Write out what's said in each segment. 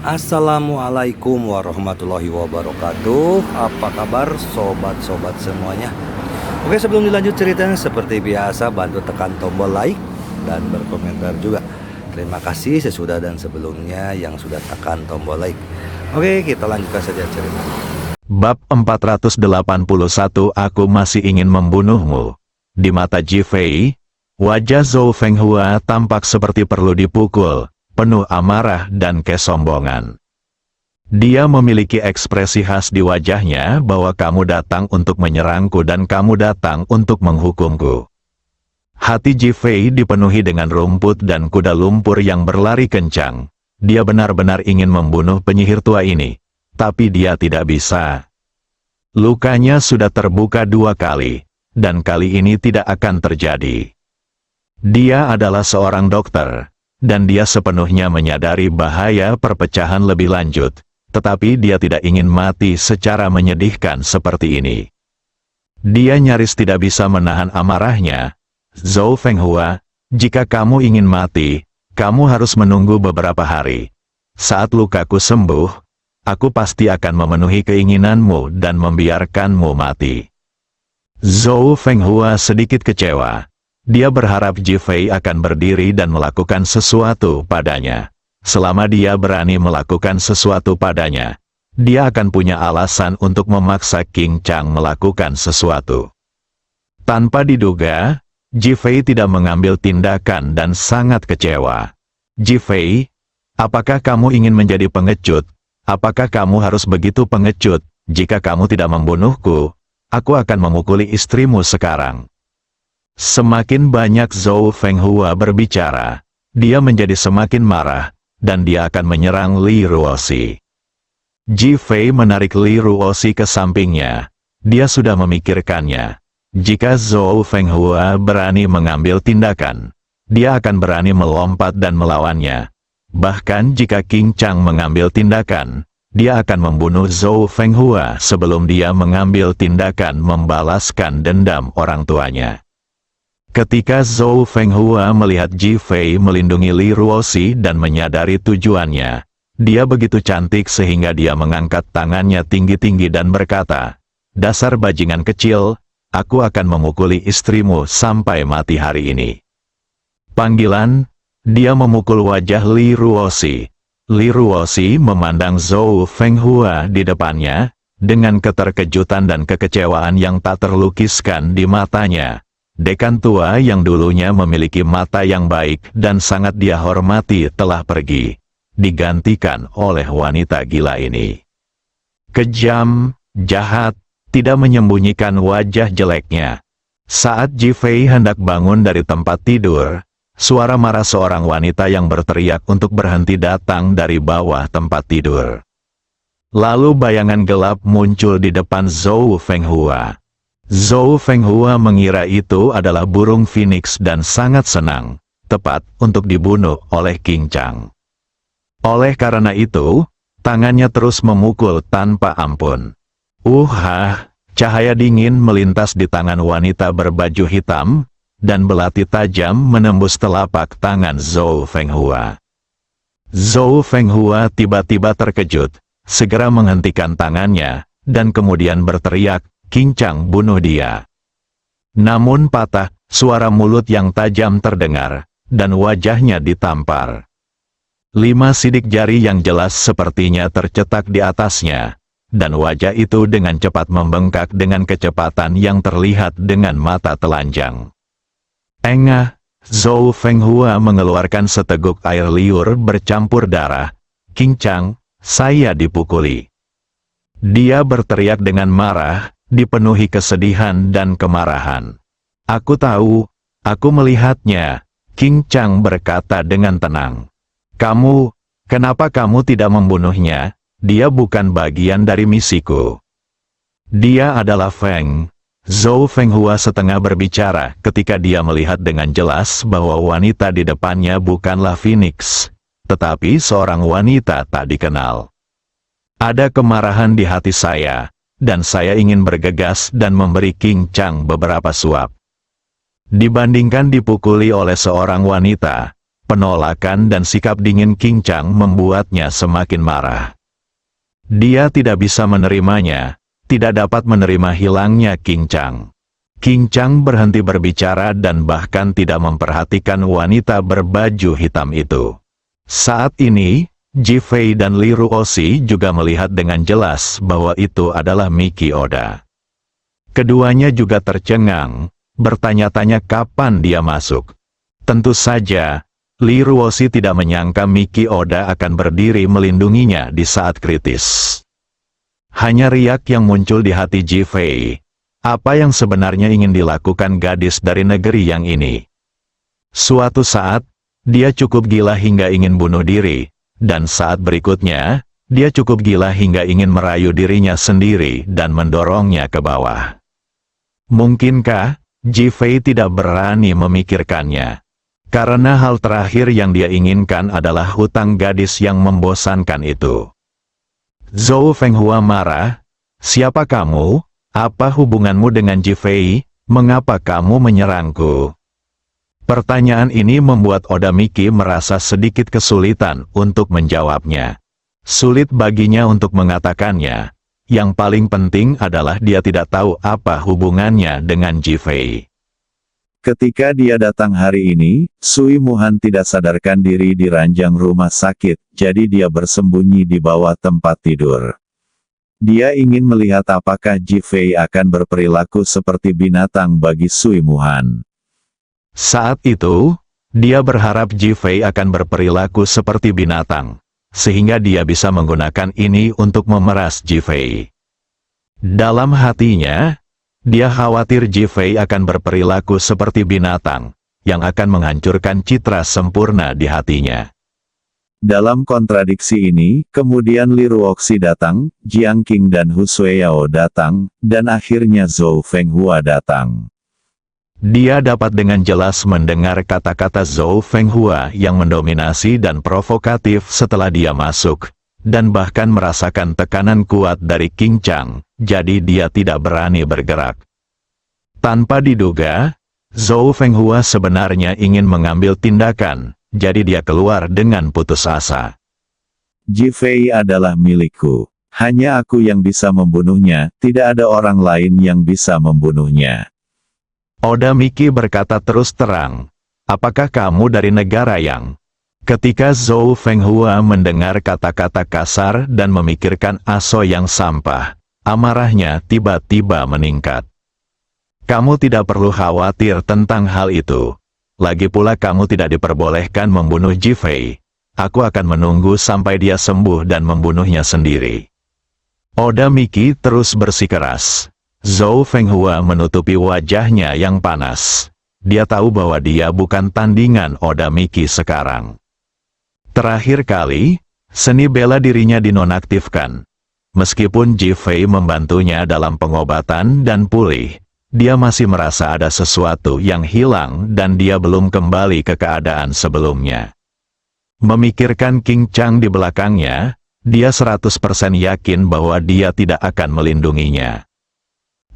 Assalamualaikum warahmatullahi wabarakatuh. Apa kabar sobat-sobat semuanya? Oke, sebelum dilanjut ceritanya, seperti biasa bantu tekan tombol like dan berkomentar juga. Terima kasih sesudah dan sebelumnya yang sudah tekan tombol like. Oke, kita lanjutkan saja ceritanya. Bab 481. Aku masih ingin membunuhmu. Di mata Ji Fei, wajah Zhou Fenghua tampak seperti perlu dipukul, penuh amarah dan kesombongan. Dia memiliki ekspresi khas di wajahnya bahwa kamu datang untuk menyerangku dan kamu datang untuk menghukumku. Hati Ji Fei dipenuhi dengan rumput dan kuda lumpur yang berlari kencang. Dia benar-benar ingin membunuh penyihir tua ini, tapi dia tidak bisa. Lukanya sudah terbuka 2 kali, dan kali ini tidak akan terjadi. Dia adalah seorang dokter, dan dia sepenuhnya menyadari bahaya perpecahan lebih lanjut, tetapi dia tidak ingin mati secara menyedihkan seperti ini. Dia nyaris tidak bisa menahan amarahnya. Zhou Fenghua, jika kamu ingin mati, kamu harus menunggu beberapa hari. Saat lukaku sembuh, aku pasti akan memenuhi keinginanmu dan membiarkanmu mati. Zhou Fenghua sedikit kecewa. Dia berharap Ji Fei akan berdiri dan melakukan sesuatu padanya. Selama dia berani melakukan sesuatu padanya, dia akan punya alasan untuk memaksa Qing Chang melakukan sesuatu. Tanpa diduga, Ji Fei tidak mengambil tindakan dan sangat kecewa. Ji Fei, apakah kamu ingin menjadi pengecut? Apakah kamu harus begitu pengecut? Jika kamu tidak membunuhku, aku akan memukuli istrimu sekarang. Semakin banyak Zhou Fenghua berbicara, dia menjadi semakin marah, dan dia akan menyerang Li Ruoxi. Ji Fei menarik Li Ruoxi ke sampingnya. Dia sudah memikirkannya. Jika Zhou Fenghua berani mengambil tindakan, dia akan berani melompat dan melawannya. Bahkan jika Qing Chang mengambil tindakan, dia akan membunuh Zhou Fenghua sebelum dia mengambil tindakan membalaskan dendam orang tuanya. Ketika Zhou Fenghua melihat Ji Fei melindungi Li Ruoxi dan menyadari tujuannya, dia begitu cantik sehingga dia mengangkat tangannya tinggi-tinggi dan berkata, "Dasar bajingan kecil, aku akan memukuli istrimu sampai mati hari ini." Panggilan, dia memukul wajah Li Ruoxi. Li Ruoxi memandang Zhou Fenghua di depannya, dengan keterkejutan dan kekecewaan yang tak terlukiskan di matanya. Dekan tua yang dulunya memiliki mata yang baik dan sangat dia hormati telah pergi, digantikan oleh wanita gila ini. Kejam, jahat, tidak menyembunyikan wajah jeleknya. Saat Ji Fei hendak bangun dari tempat tidur, suara marah seorang wanita yang berteriak untuk berhenti datang dari bawah tempat tidur. Lalu bayangan gelap muncul di depan Zhou Fenghua. Zhou Fenghua mengira itu adalah burung phoenix dan sangat senang, tepat untuk dibunuh oleh Qing Chang. Oleh karena itu, tangannya terus memukul tanpa ampun. Cahaya dingin melintas di tangan wanita berbaju hitam, dan belati tajam menembus telapak tangan Zhou Fenghua. Zhou Fenghua tiba-tiba terkejut, segera menghentikan tangannya, dan kemudian berteriak, "Qing Chang, bunuh dia." Namun patah, suara mulut yang tajam terdengar, dan wajahnya ditampar. 5 sidik jari yang jelas sepertinya tercetak di atasnya, dan wajah itu dengan cepat membengkak dengan kecepatan yang terlihat dengan mata telanjang. Engah, Zhou Fenghua mengeluarkan seteguk air liur bercampur darah. "Qing Chang, saya dipukuli." Dia berteriak dengan marah, dipenuhi kesedihan dan kemarahan. "Aku tahu, aku melihatnya," Qing Chang berkata dengan tenang. Kenapa kamu tidak membunuhnya? Dia bukan bagian dari misiku." "Dia adalah Feng." Zhou Fenghua setengah berbicara ketika dia melihat dengan jelas bahwa wanita di depannya bukanlah Phoenix, tetapi seorang wanita tak dikenal. "Ada kemarahan di hati saya, dan saya ingin bergegas dan memberi Qing Chang beberapa suap. Dibandingkan dipukuli oleh seorang wanita, Penolakan dan sikap dingin King Chang membuatnya semakin marah. Dia tidak bisa menerimanya, tidak dapat menerima hilangnya King Chang. King Chang berhenti berbicara dan bahkan tidak memperhatikan wanita berbaju hitam itu. Saat ini, Ji Fei dan Li Ruoxi juga melihat dengan jelas bahwa itu adalah Miki Oda. Keduanya juga tercengang, bertanya-tanya kapan dia masuk. Tentu saja, Li Ruoxi tidak menyangka Miki Oda akan berdiri melindunginya di saat kritis. Hanya riak yang muncul di hati Ji Fei. Apa yang sebenarnya ingin dilakukan gadis dari negeri yang ini? Suatu saat, dia cukup gila hingga ingin bunuh diri, dan saat berikutnya, dia cukup gila hingga ingin merayu dirinya sendiri dan mendorongnya ke bawah. Mungkinkah Ji Fei tidak berani memikirkannya? Karena hal terakhir yang dia inginkan adalah hutang gadis yang membosankan itu. Zhou Fenghua marah. Siapa kamu? Apa hubunganmu dengan Ji Fei? Mengapa kamu menyerangku? Pertanyaan ini membuat Oda Miki merasa sedikit kesulitan untuk menjawabnya. Sulit baginya untuk mengatakannya. Yang paling penting adalah dia tidak tahu apa hubungannya dengan Ji Fei. Ketika dia datang hari ini, Sui Muhan tidak sadarkan diri di ranjang rumah sakit, jadi dia bersembunyi di bawah tempat tidur. Dia ingin melihat apakah Ji Fei akan berperilaku seperti binatang bagi Sui Muhan. Saat itu, dia berharap Ji Fei akan berperilaku seperti binatang, sehingga dia bisa menggunakan ini untuk memeras Ji Fei. Dalam hatinya, dia khawatir Ji Fei akan berperilaku seperti binatang, yang akan menghancurkan citra sempurna di hatinya. Dalam kontradiksi ini, kemudian Li Ruoxi datang, Jiang Qing dan Hu Sueyao datang, dan akhirnya Zhou Fenghua datang. Dia dapat dengan jelas mendengar kata-kata Zhou Fenghua yang mendominasi dan provokatif setelah dia masuk, dan bahkan merasakan tekanan kuat dari King Chang, jadi dia tidak berani bergerak. Tanpa diduga, Zhou Fenghua sebenarnya ingin mengambil tindakan, jadi dia keluar dengan putus asa. Ji Fei adalah milikku. Hanya aku yang bisa membunuhnya, tidak ada orang lain yang bisa membunuhnya. Oda Miki berkata terus terang, apakah kamu dari negara yang... Ketika Zhou Fenghua mendengar kata-kata kasar dan memikirkan aso yang sampah, amarahnya tiba-tiba meningkat. Kamu tidak perlu khawatir tentang hal itu. Lagi pula kamu tidak diperbolehkan membunuh Ji Fei. Aku akan menunggu sampai dia sembuh dan membunuhnya sendiri. Oda Miki terus bersikeras. Zhou Fenghua menutupi wajahnya yang panas. Dia tahu bahwa dia bukan tandingan Oda Miki sekarang. Terakhir kali, seni bela dirinya dinonaktifkan. Meskipun Ji Fei membantunya dalam pengobatan dan pulih, dia masih merasa ada sesuatu yang hilang dan dia belum kembali ke keadaan sebelumnya. Memikirkan King Chang di belakangnya, dia 100% yakin bahwa dia tidak akan melindunginya.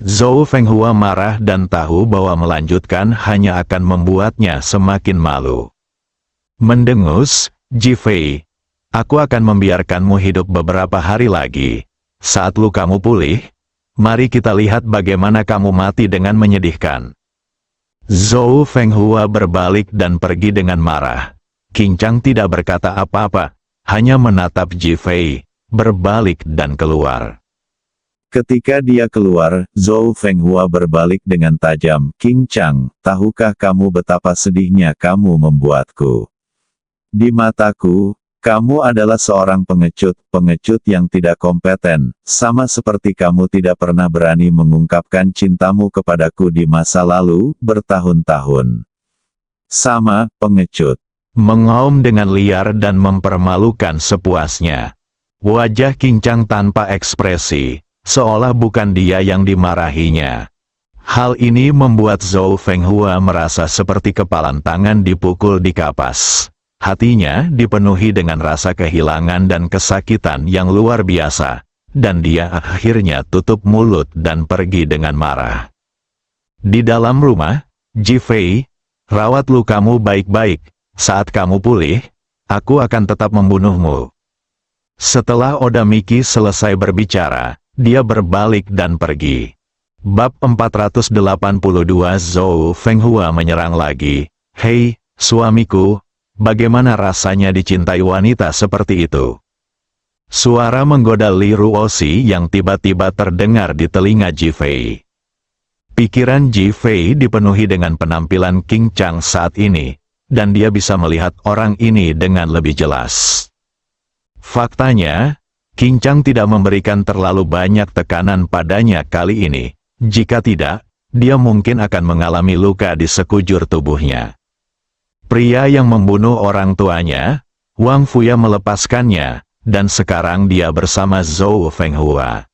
Zhou Fenghua marah dan tahu bahwa melanjutkan hanya akan membuatnya semakin malu. Mendengus, Ji Fei, aku akan membiarkanmu hidup beberapa hari lagi. Saat lukamu pulih, mari kita lihat bagaimana kamu mati dengan menyedihkan. Zhou Fenghua berbalik dan pergi dengan marah. King Chang tidak berkata apa-apa, hanya menatap Ji Fei, berbalik dan keluar. Ketika dia keluar, Zhou Fenghua berbalik dengan tajam, King Chang, tahukah kamu betapa sedihnya kamu membuatku? Di mataku, kamu adalah seorang pengecut yang tidak kompeten, sama seperti kamu tidak pernah berani mengungkapkan cintamu kepadaku di masa lalu, bertahun-tahun. Sama, pengecut. Mengaum dengan liar dan mempermalukan sepuasnya. Wajah King Chang tanpa ekspresi, seolah bukan dia yang dimarahinya. Hal ini membuat Zhou Fenghua merasa seperti kepalan tangan dipukul di kapas. Hatinya dipenuhi dengan rasa kehilangan dan kesakitan yang luar biasa, dan dia akhirnya tutup mulut dan pergi dengan marah. Di dalam rumah, Ji Fei, rawat lukamu baik-baik, saat kamu pulih, aku akan tetap membunuhmu. Setelah Oda Miki selesai berbicara, dia berbalik dan pergi. Bab 482 Zhou Fenghua menyerang lagi. Hei, suamiku, bagaimana rasanya dicintai wanita seperti itu? Suara menggoda Li Ruoxi yang tiba-tiba terdengar di telinga Ji Fei. Pikiran Ji Fei dipenuhi dengan penampilan King Chang saat ini, dan dia bisa melihat orang ini dengan lebih jelas. Faktanya, King Chang tidak memberikan terlalu banyak tekanan padanya kali ini. Jika tidak, dia mungkin akan mengalami luka di sekujur tubuhnya. Pria yang membunuh orang tuanya, Wang Fuya melepaskannya, dan sekarang dia bersama Zhou Fenghua.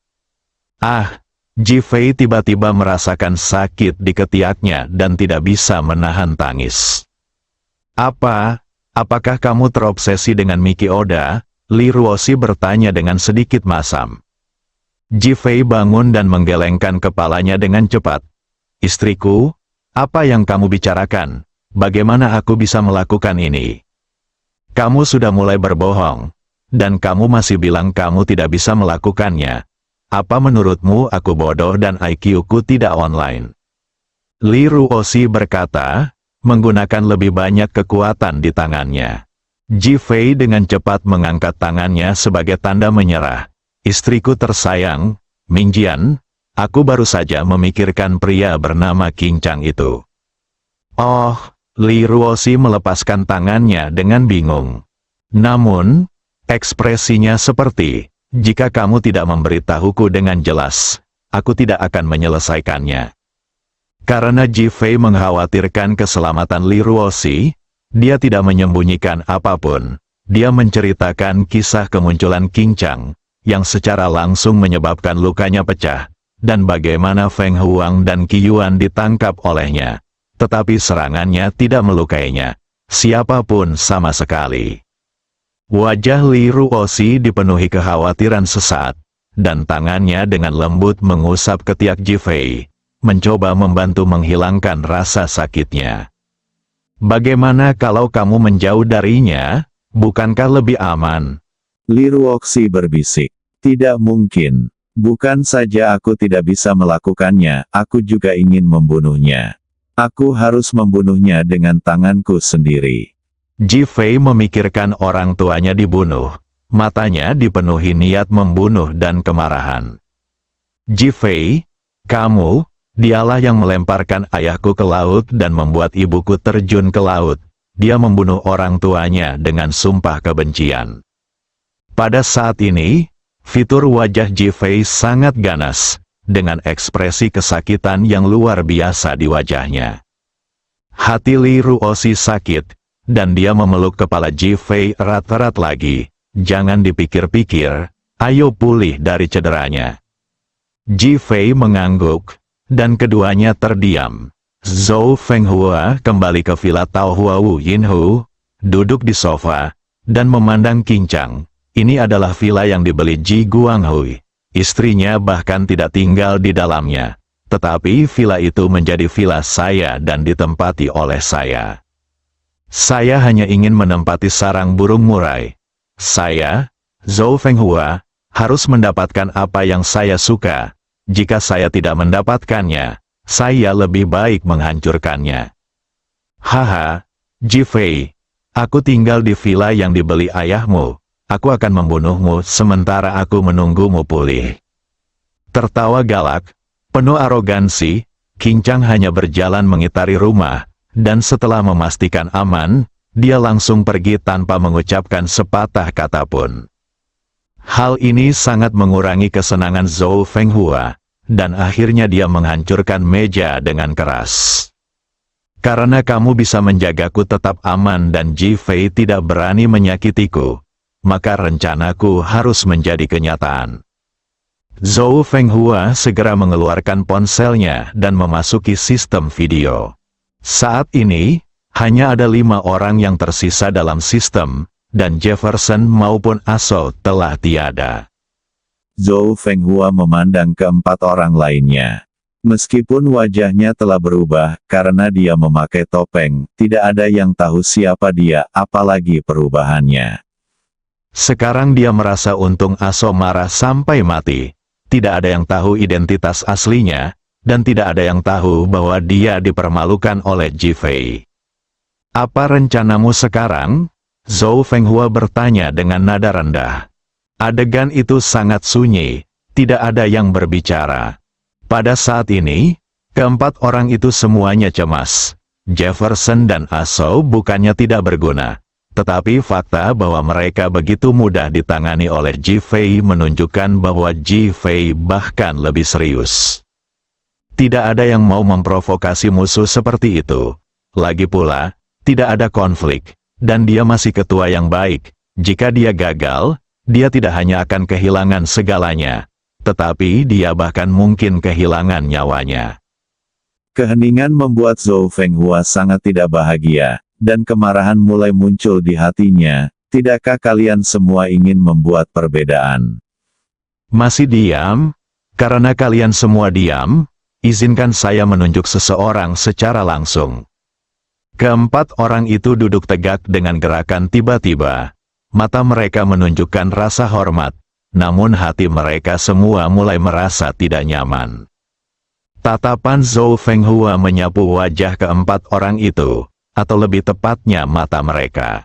Ji Fei tiba-tiba merasakan sakit di ketiaknya dan tidak bisa menahan tangis. Apakah kamu terobsesi dengan Miki Oda? Li Ruoxi bertanya dengan sedikit masam. Ji Fei bangun dan menggelengkan kepalanya dengan cepat. Istriku, apa yang kamu bicarakan? Bagaimana aku bisa melakukan ini? Kamu sudah mulai berbohong, dan kamu masih bilang kamu tidak bisa melakukannya. Apa menurutmu aku bodoh dan IQ-ku tidak online? Li Ruoxi berkata, menggunakan lebih banyak kekuatan di tangannya. Ji Fei dengan cepat mengangkat tangannya sebagai tanda menyerah. Istriku tersayang, Mingjian, aku baru saja memikirkan pria bernama King Chang itu. Oh, Li Ruoxi melepaskan tangannya dengan bingung. Namun, ekspresinya seperti, jika kamu tidak memberitahuku dengan jelas, aku tidak akan menyelesaikannya. Karena Ji Fei mengkhawatirkan keselamatan Li Ruoxi, dia tidak menyembunyikan apapun. Dia menceritakan kisah kemunculan King Chang, yang secara langsung menyebabkan lukanya pecah, dan bagaimana Feng Huang dan Qi Yuan ditangkap olehnya. Tetapi serangannya tidak melukainya, siapapun sama sekali. Wajah Li Ruoxi dipenuhi kekhawatiran sesaat, dan tangannya dengan lembut mengusap ketiak Ji Fei, mencoba membantu menghilangkan rasa sakitnya. Bagaimana kalau kamu menjauh darinya? Bukankah lebih aman? Li Ruoxi berbisik. Tidak mungkin. Bukan saja aku tidak bisa melakukannya, aku juga ingin membunuhnya. Aku harus membunuhnya dengan tanganku sendiri. Ji Fei memikirkan orang tuanya dibunuh. Matanya dipenuhi niat membunuh dan kemarahan. Ji Fei, kamu, dialah yang melemparkan ayahku ke laut dan membuat ibuku terjun ke laut. Dia membunuh orang tuanya dengan sumpah kebencian. Pada saat ini, fitur wajah Ji Fei sangat ganas, dengan ekspresi kesakitan yang luar biasa di wajahnya. Hati Li Ruoxi sakit, dan dia memeluk kepala Ji Fei erat-erat lagi. Jangan dipikir-pikir, ayo pulih dari cederanya. Ji Fei mengangguk, dan keduanya terdiam. Zhou Fenghua kembali ke villa Tao Hua Wu Yinhu, duduk di sofa, dan memandang King Chang. Ini adalah villa yang dibeli Ji Guanghui. Istrinya bahkan tidak tinggal di dalamnya. Tetapi villa itu menjadi villa saya dan ditempati oleh saya. Saya hanya ingin menempati sarang burung murai. Saya, Zhou Fenghua, harus mendapatkan apa yang saya suka. Jika saya tidak mendapatkannya, saya lebih baik menghancurkannya. Haha, Ji Fei, aku tinggal di villa yang dibeli ayahmu. Aku akan membunuhmu sementara aku menunggumu pulih. Tertawa galak, penuh arogansi, King Chang hanya berjalan mengitari rumah, dan setelah memastikan aman, dia langsung pergi tanpa mengucapkan sepatah kata pun. Hal ini sangat mengurangi kesenangan Zhou Fenghua, dan akhirnya dia menghancurkan meja dengan keras. Karena kamu bisa menjagaku tetap aman dan Ji Fei tidak berani menyakitiku, maka rencanaku harus menjadi kenyataan. Zhou Fenghua segera mengeluarkan ponselnya dan memasuki sistem video. Saat ini, hanya ada 5 orang yang tersisa dalam sistem, dan Jefferson maupun Aso telah tiada. Zhou Fenghua memandang keempat orang lainnya. Meskipun wajahnya telah berubah, karena dia memakai topeng, tidak ada yang tahu siapa dia, apalagi perubahannya. Sekarang dia merasa untung Aso marah sampai mati. Tidak ada yang tahu identitas aslinya, dan tidak ada yang tahu bahwa dia dipermalukan oleh Jifei. Apa rencanamu sekarang? Zhou Fenghua bertanya dengan nada rendah. Adegan itu sangat sunyi, tidak ada yang berbicara. Pada saat ini, keempat orang itu semuanya cemas. Jefferson dan Aso bukannya tidak berguna, tetapi fakta bahwa mereka begitu mudah ditangani oleh Jifei menunjukkan bahwa Jifei bahkan lebih serius. Tidak ada yang mau memprovokasi musuh seperti itu. Lagi pula, tidak ada konflik, dan dia masih ketua yang baik. Jika dia gagal, dia tidak hanya akan kehilangan segalanya, tetapi dia bahkan mungkin kehilangan nyawanya. Keheningan membuat Zhou Fenghua sangat tidak bahagia, dan kemarahan mulai muncul di hatinya. Tidakkah kalian semua ingin membuat perbedaan? Masih diam? Karena kalian semua diam, izinkan saya menunjuk seseorang secara langsung. Keempat orang itu duduk tegak dengan gerakan tiba-tiba. Mata mereka menunjukkan rasa hormat, namun hati mereka semua mulai merasa tidak nyaman. Tatapan Zhou Fenghua menyapu wajah keempat orang itu, atau lebih tepatnya mata mereka.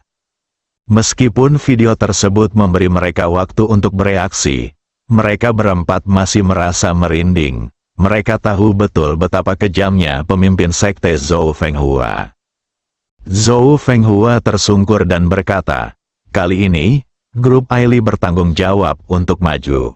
Meskipun video tersebut memberi mereka waktu untuk bereaksi, mereka berempat masih merasa merinding. Mereka tahu betul betapa kejamnya pemimpin sekte Zhou Fenghua. Zhou Fenghua tersungkur dan berkata, kali ini, grup Aili bertanggung jawab untuk maju.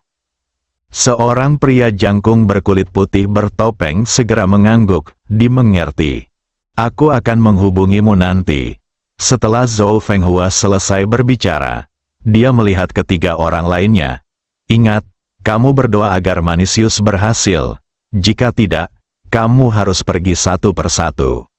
Seorang pria jangkung berkulit putih bertopeng segera mengangguk, dimengerti. Aku akan menghubungimu nanti. Setelah Zhou Fenghua selesai berbicara, dia melihat ketiga orang lainnya. Ingat, kamu berdoa agar Manisius berhasil. Jika tidak, kamu harus pergi satu persatu.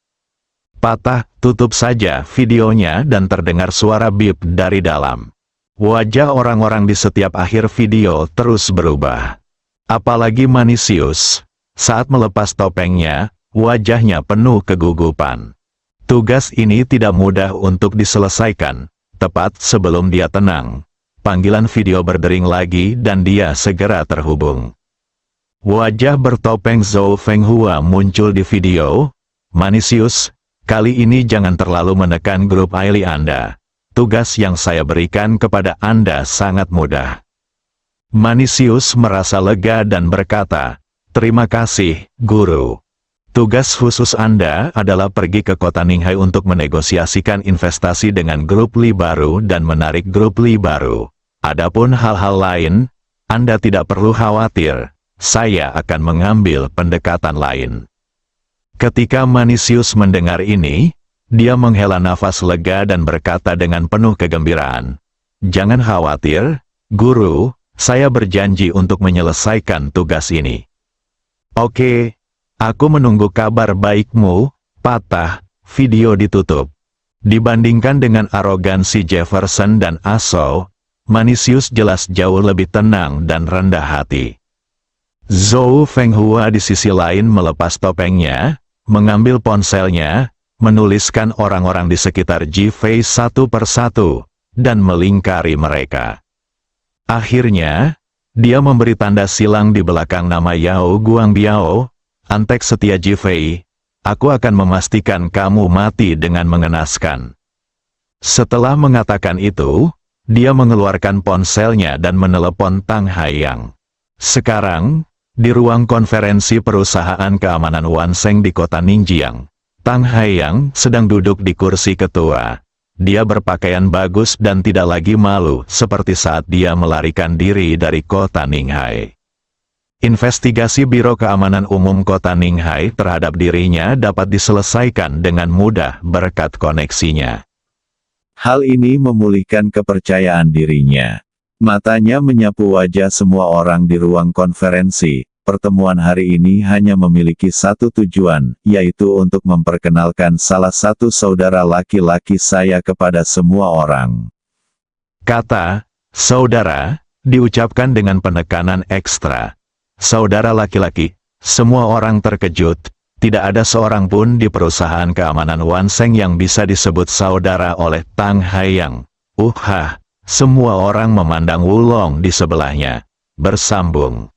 Patah, tutup saja videonya dan terdengar suara bip dari dalam. Wajah orang-orang di setiap akhir video terus berubah. Apalagi Manisius. Saat melepas topengnya, wajahnya penuh kegugupan. Tugas ini tidak mudah untuk diselesaikan. Tepat sebelum dia tenang, panggilan video berdering lagi dan dia segera terhubung. Wajah bertopeng Zhou Fenghua muncul di video. Manisius, kali ini jangan terlalu menekan grup Aili Anda. Tugas yang saya berikan kepada Anda sangat mudah. Manisius merasa lega dan berkata, terima kasih, Guru. Tugas khusus Anda adalah pergi ke kota Ninghai untuk menegosiasikan investasi dengan grup Li baru dan menarik grup Li baru. Adapun hal-hal lain, Anda tidak perlu khawatir. Saya akan mengambil pendekatan lain. Ketika Manisius mendengar ini, dia menghela nafas lega dan berkata dengan penuh kegembiraan. Jangan khawatir, Guru, saya berjanji untuk menyelesaikan tugas ini. Oke. Aku menunggu kabar baikmu. Patah, video ditutup. Dibandingkan dengan arogansi Jefferson dan Aso, Manisius jelas jauh lebih tenang dan rendah hati. Zhou Fenghua di sisi lain melepas topengnya, mengambil ponselnya, menuliskan orang-orang di sekitar Jifei satu persatu, dan melingkari mereka. Akhirnya, dia memberi tanda silang di belakang nama Yao Guangbiao. Antek setia Jifei, aku akan memastikan kamu mati dengan mengenaskan. Setelah mengatakan itu, dia mengeluarkan ponselnya dan menelepon Tang Haiyang. Sekarang, di ruang konferensi perusahaan keamanan Wanseng di kota Ningjiang, Tang Haiyang sedang duduk di kursi ketua. Dia berpakaian bagus dan tidak lagi malu seperti saat dia melarikan diri dari kota Ninghai. Investigasi Biro Keamanan Umum Kota Ninghai terhadap dirinya dapat diselesaikan dengan mudah berkat koneksinya. Hal ini memulihkan kepercayaan dirinya. Matanya menyapu wajah semua orang di ruang konferensi. Pertemuan hari ini hanya memiliki satu tujuan, yaitu untuk memperkenalkan salah satu saudara laki-laki saya kepada semua orang. Kata saudara diucapkan dengan penekanan ekstra. Saudara laki-laki, Semua orang terkejut, tidak ada seorang pun di perusahaan keamanan Wan Seng yang bisa disebut saudara oleh Tang Haiyang. Semua orang memandang Wulong di sebelahnya. Bersambung.